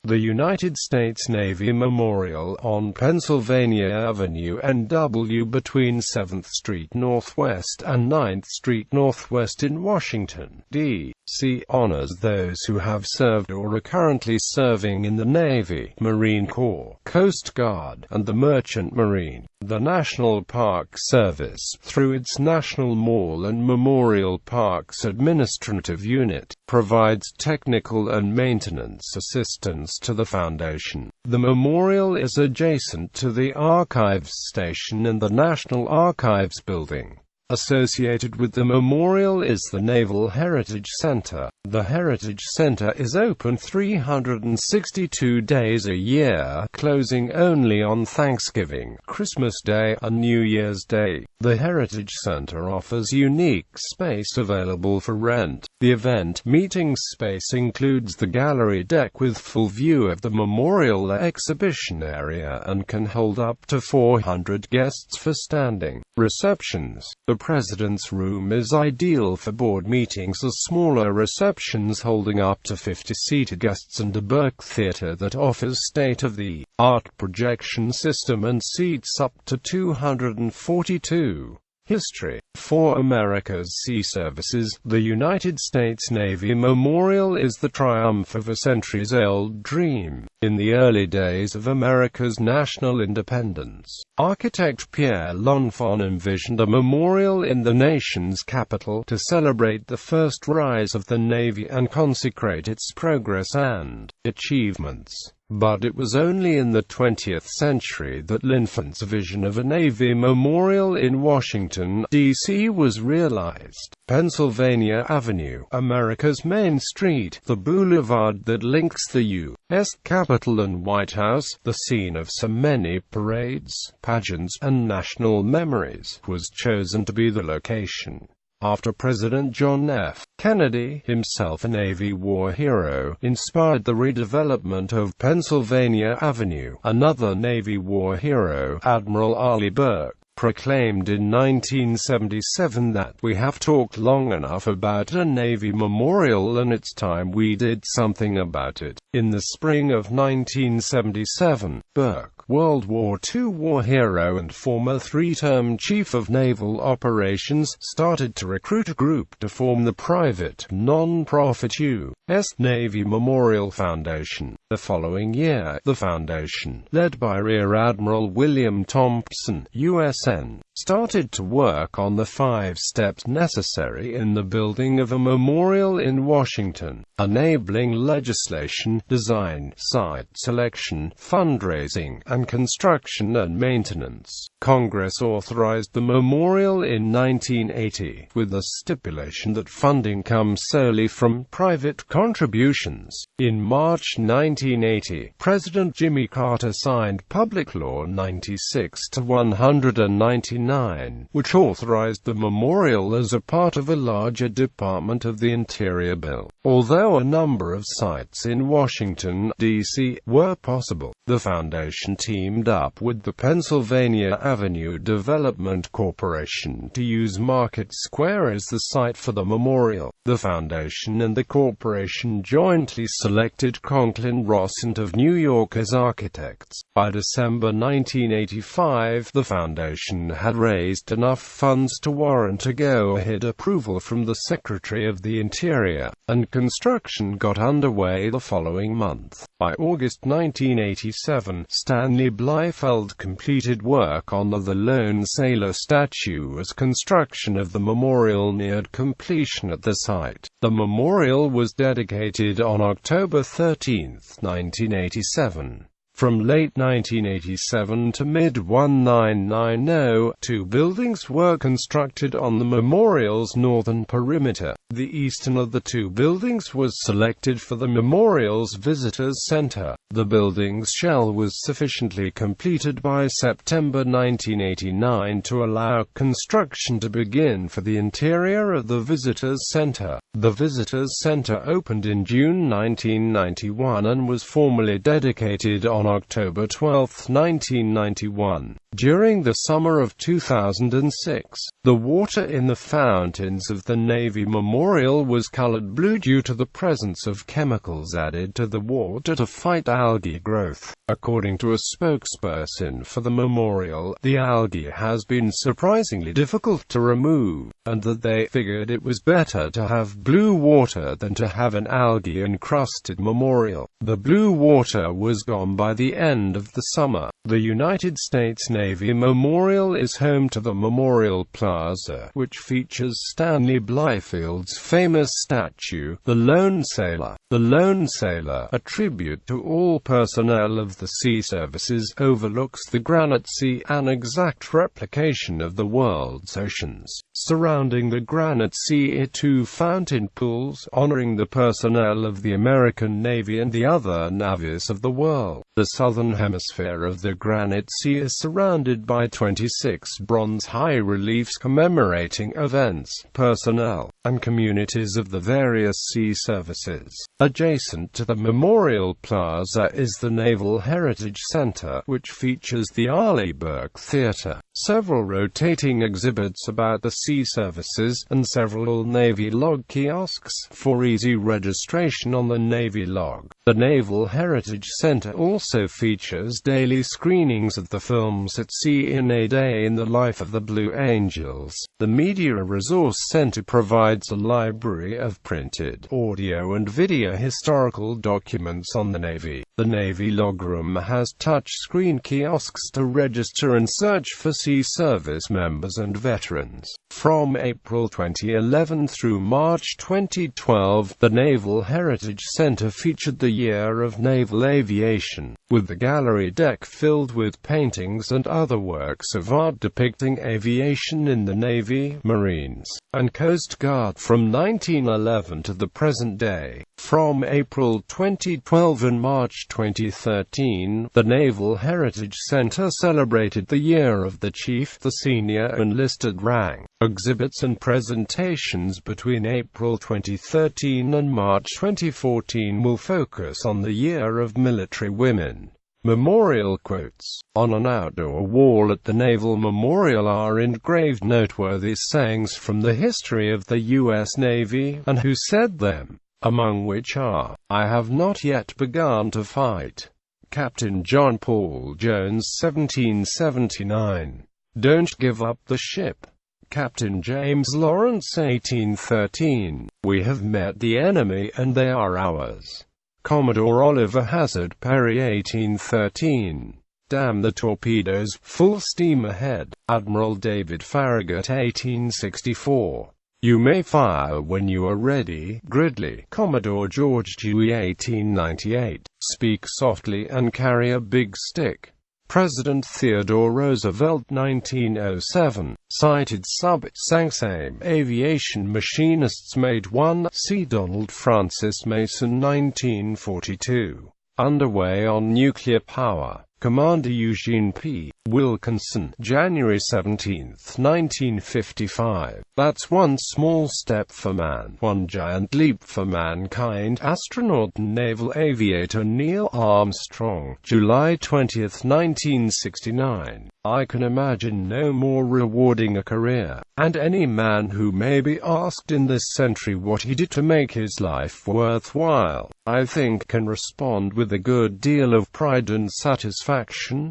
The United States Navy Memorial on Pennsylvania Avenue NW between 7th Street Northwest and 9th Street Northwest in Washington, D.C. honors those who have served or are currently serving in the Navy, Marine Corps, Coast Guard, and the Merchant Marine. The National Park Service, through its National Mall and Memorial Parks Administrative Unit, provides technical and maintenance assistance to the Foundation. The memorial is adjacent to the Archives Station and the National Archives Building. Associated with the memorial is the Naval Heritage Center. The Heritage Center is open 362 days a year, closing only on Thanksgiving, Christmas Day, and New Year's Day. The Heritage Center offers unique space available for rent. The event meeting space includes the gallery deck with full view of the memorial exhibition area and can hold up to 400 guests for standing receptions. The President's Room is ideal for board meetings or smaller receptions holding up to 50-seated guests, and a Burke Theater that offers state-of-the-art projection system and seats up to 242. History. For America's sea services, the United States Navy Memorial is the triumph of a centuries-old dream. In the early days of America's national independence, architect Pierre L'Enfant envisioned a memorial in the nation's capital to celebrate the first rise of the Navy and consecrate its progress and achievements. But it was only in the 20th century that L'Enfant's vision of a Navy memorial in Washington, D.C. was realized. Pennsylvania Avenue, America's Main Street, the boulevard that links the U.S. Capitol and White House, the scene of so many parades, pageants, and national memories, was chosen to be the location. After President John F. Kennedy, himself a Navy war hero, inspired the redevelopment of Pennsylvania Avenue, another Navy war hero, Admiral Arleigh Burke, proclaimed in 1977 that "We have talked long enough about a Navy memorial and it's time we did something about it." In the spring of 1977, Burke, World War II war hero and former three-term Chief of Naval Operations, started to recruit a group to form the private, non-profit U.S. Navy Memorial Foundation. The following year, the foundation, led by Rear Admiral William Thompson, USN, started to work on the 5 steps necessary in the building of a memorial in Washington, enabling legislation, design, site selection, fundraising, and construction and maintenance. Congress authorized the memorial in 1980, with the stipulation that funding comes solely from private contributions. In March 1980, President Jimmy Carter signed Public Law 96-199, which authorized the memorial as a part of a larger Department of the Interior bill. Although a number of sites in Washington, D.C., were possible, the foundation teamed up with the Pennsylvania Avenue Development Corporation to use Market Square as the site for the memorial. The foundation and the corporation jointly selected Conklin Ross of New York as architects. By December 1985, the foundation had raised enough funds to warrant a go-ahead approval from the Secretary of the Interior, and construction got underway the following month. By August 1987, Stanley Bleifeld completed work on the Lone Sailor statue as construction of the memorial neared completion at the site. The memorial was dedicated on October 13, 1987. From late 1987 to mid-1990, 2 buildings were constructed on the memorial's northern perimeter. The eastern of the 2 buildings was selected for the memorial's Visitors Center. The building's shell was sufficiently completed by September 1989 to allow construction to begin for the interior of the Visitors Center. The Visitors Center opened in June 1991 and was formally dedicated on October 12, 1991. During the summer of 2006, the water in the fountains of the Navy Memorial was colored blue due to the presence of chemicals added to the water to fight algae growth. According to a spokesperson for the memorial, the algae has been surprisingly difficult to remove, and that they figured it was better to have blue water than to have an algae-encrusted memorial. The blue water was gone by the end of the summer. The United States Navy Memorial is home to the Memorial Plaza, which features Stanley Blyfield's famous statue, The Lone Sailor. The Lone Sailor, a tribute to all personnel of the sea services, overlooks the Granite Sea, an exact replication of the world's oceans. Surrounding the Granite Sea are two fountain pools, honoring the personnel of the American Navy and the other navies of the world. The southern hemisphere of the Granite Sea is surrounded by 26 bronze high-reliefs commemorating events, personnel, and communities of the various sea services. Adjacent to the Memorial Plaza is the Naval Heritage Center, which features the Arleigh Burke Theater, several rotating exhibits about the sea services, and several Navy log kiosks for easy registration on the Navy log. The Naval Heritage Center also features daily screenings of the films at sea in A Day in the Life of the Blue Angels. The Media Resource Center provides a library of printed, audio and video historical documents on the Navy. The Navy Logroom has touch-screen kiosks to register and search for sea service members and veterans. From April 2011 through March 2012, the Naval Heritage Center featured the Year of Naval Aviation, with the gallery deck filled with paintings and other works of art depicting aviation in the Navy, Marines, and Coast Guard from 1911 to the present day. From April 2012 and March 2013, the Naval Heritage Center celebrated the Year of the Chief, the senior enlisted rank. Exhibits and presentations between April 2013 and March 2014 will focus on the Year of Military Women. Memorial quotes. On an outdoor wall at the Naval Memorial are engraved noteworthy sayings from the history of the U.S. Navy, and who said them, among which are, "I have not yet begun to fight." Captain John Paul Jones 1779. "Don't give up the ship." Captain James Lawrence 1813. "We have met the enemy and they are ours." Commodore Oliver Hazard Perry 1813. "Damn the torpedoes, full steam ahead." Admiral David Farragut 1864. "You may fire when you are ready, Gridley." Commodore George Dewey 1898. "Speak softly and carry a big stick." President Theodore Roosevelt 1907. Cited same aviation machinists made one. See Donald Francis Mason 1942. Underway on nuclear power. Commander Eugene P. Wilkinson, January 17, 1955. "That's one small step for man, one giant leap for mankind." Astronaut and naval aviator Neil Armstrong, July 20, 1969. "I can imagine no more rewarding a career, and any man who may be asked in this century what he did to make his life worthwhile, I think can respond with a good deal of pride and satisfaction.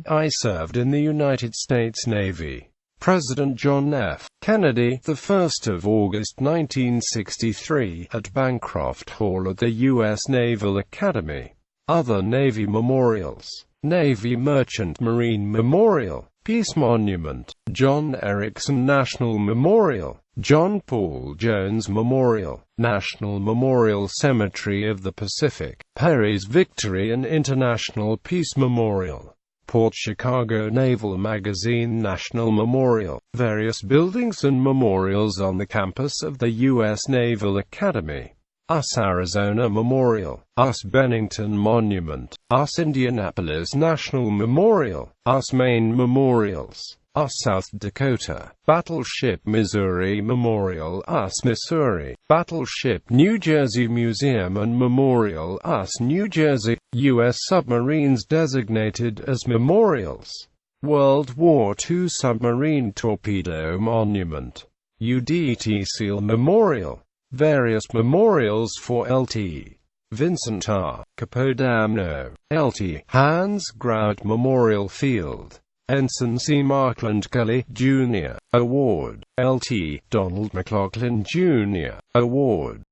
I served in the United States Navy." President John F. Kennedy, the 1st of August 1963, at Bancroft Hall at the U.S. Naval Academy. Other Navy memorials. Navy Merchant Marine Memorial, Peace Monument, John Erickson National Memorial, John Paul Jones Memorial, National Memorial Cemetery of the Pacific, Perry's Victory and International Peace Memorial, Port Chicago Naval Magazine National Memorial, various buildings and memorials on the campus of the U.S. Naval Academy. US Arizona Memorial, US Bennington Monument, US Indianapolis National Memorial, US Maine Memorials, US South Dakota, Battleship Missouri Memorial, US Missouri, Battleship New Jersey Museum and Memorial, US New Jersey, U.S. submarines designated as memorials, World War II Submarine Torpedo Monument, UDT SEAL Memorial, various memorials for Lt. Vincent R. Capodamno, Lt. Hans Grout Memorial Field, Ensign C. Markland Kelly, Jr. Award, Lt. Donald McLaughlin, Jr. Award.